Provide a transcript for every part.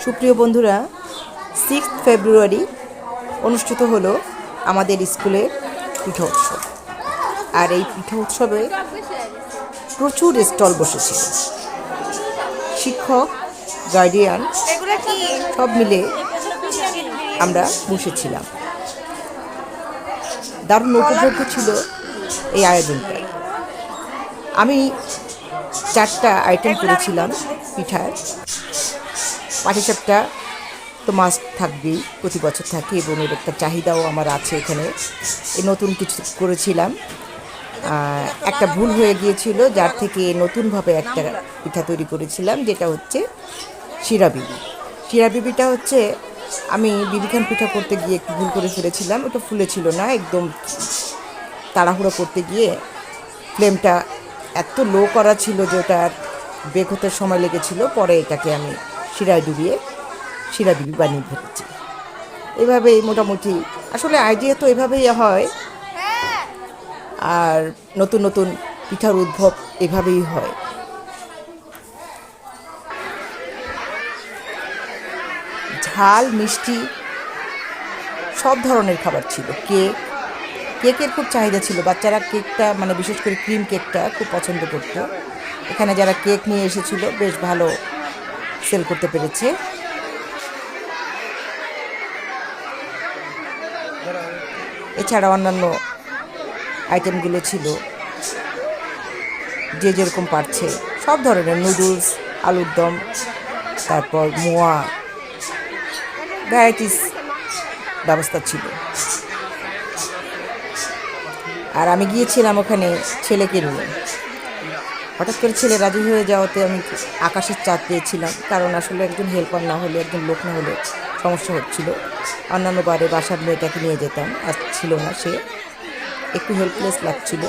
সুপ্রিয় বন্ধুরা, 6 ফেব্রুয়ারি অনুষ্ঠিত হলো আমাদের স্কুলের পিঠা উৎসব। আর এই পিঠা উৎসবে প্রচুর স্টল বসেছিল। শিক্ষক, গার্ডিয়ান সব মিলে আমরা বসেছিলাম। দারুণ উপভোগ্য ছিল এই আয়োজনটা। আমি 4টা আইটেম করেছিলাম পিঠার। পাটিসাপটা তো মাস্ট থাকবেই, প্রতি বছর থাকে এবং এর একটা চাহিদাও আমার আছে। এখানে এই নতুন কিছু করেছিলাম। একটা ভুল হয়ে গিয়েছিল, যার থেকে নতুনভাবে একটা পিঠা তৈরি করেছিলাম, যেটা হচ্ছে শিরাবিবি। শিরাবিবিটা হচ্ছে আমি বিবিখান পিঠা করতে গিয়ে একটু ভুল করে ফেলেছিলাম। ওটা ফুলেছিল না, একদম তাড়াহুড়ো করতে গিয়ে ফ্লেমটা এত লো করা ছিল যে ওটা বেক হতে সময় লেগেছিল। পরে এটাকে আমি শিরায় ডুবিয়ে শিরাবিবি বানিয়ে ফেলেছি। এভাবেই মোটামুটি আসলে আইডিয়া তো এভাবেই হয়, আর নতুন নতুন পিঠার উদ্ভব এভাবেই হয়। ঝাল মিষ্টি সব ধরনের খাবার ছিল। কেকের খুব চাহিদা ছিল। বাচ্চারা কেকটা, মানে বিশেষ করে ক্রিম কেকটা খুব পছন্দ করতো। এখানে যারা কেক নিয়ে এসেছিল বেশ ভালো সেল করতে পেরেছে। এছাড়া অন্যান্য আইটেমগুলো ছিল যে যেরকম পারছে, সব ধরনের নুডলস, আলুর দম, তারপর মোয়া, ভ্যারাইটিস ব্যবস্থা ছিল। আর আমি গিয়েছিলাম ওখানে ছেলেকে নিয়ে। হঠাৎ করে ছেলে রাজি হয়ে যাওয়াতে আমি আকাশের চাঁদ পেয়েছিলাম, কারণ আসলে একজন হেল্পার না হলে, একজন লোক না হলে সমস্যা হচ্ছিল। অন্যান্য বারে বাসার মেয়েটাকে নিয়ে যেতাম, আর ছিল না, সে একটু হেল্পলেস লাগছিল।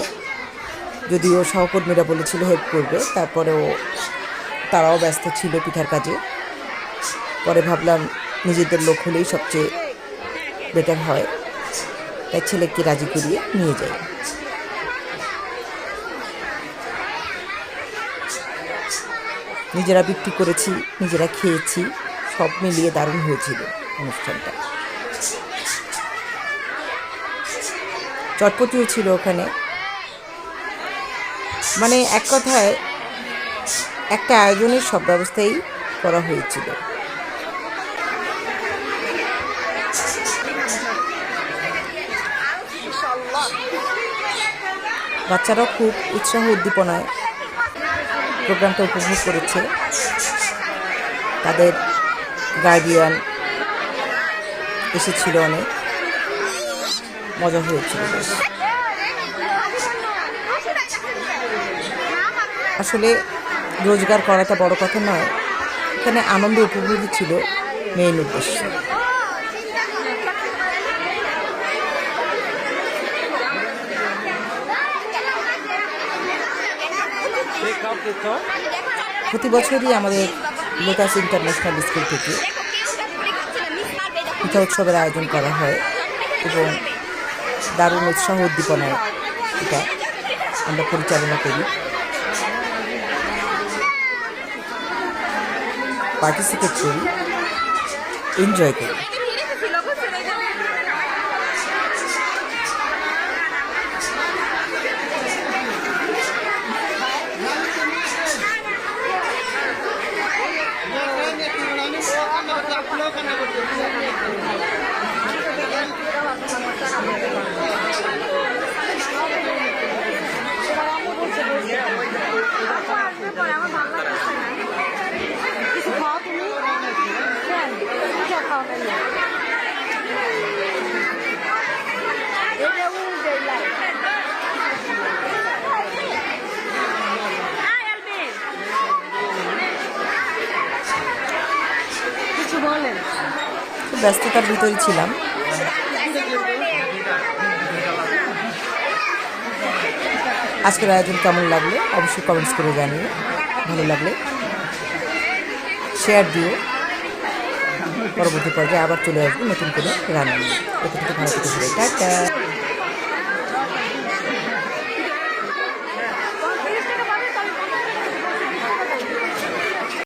যদিও সহকর্মীরা বলেছিল হেল্প করবে, তারপরেও তারাও ব্যস্ত ছিল পিঠার কাজে। পরে ভাবলাম নিজেদের লোক হলেই সবচেয়ে বেটার হয়, তাই ছেলেকে রাজি করিয়ে নিয়ে যাই। নিজেরা বিক্রি করেছি, নিজেরা খেয়েছি, সব মিলিয়ে দারুণ হয়েছিল অনুষ্ঠানটা। চটপটিও ছিল ওখানে। মানে এক কথায় একটা আয়োজনের সব ব্যবস্থাই করা হয়েছিল। বাচ্চারাও খুব উৎসাহ উদ্দীপনায় প্রোগ্রামটা উপভোগ করেছে। তাদের গার্ডিয়ান এসেছিল, অনেক মজা হয়েছিল। আসলে রোজগার করাটা বড় কথা নয়, এখানে আনন্দ উপভোগই ছিল মেইন উদ্দেশ্য। প্রতি বছরই আমাদের লোটাস ইন্টারন্যাশনাল স্কুল থেকে পিঠা উৎসবের আয়োজন করা হয় এবং দারুণ উৎসাহ উদ্দীপনায় এটা আমরা পরিচালনা করি, পার্টিসিপেট করি, এনজয় করি। ব্যস্ততার ভিতরেই ছিলাম। আজকের আয়োজন কেমন লাগলো অবশ্যই কমেন্টস করে জানিও। ভালো লাগলে শেয়ার দিও। পরবর্তী পর্যায়ে আবার চলে আসবো নতুন করে রান্না নিয়ে। ভালো থেকে টাটা।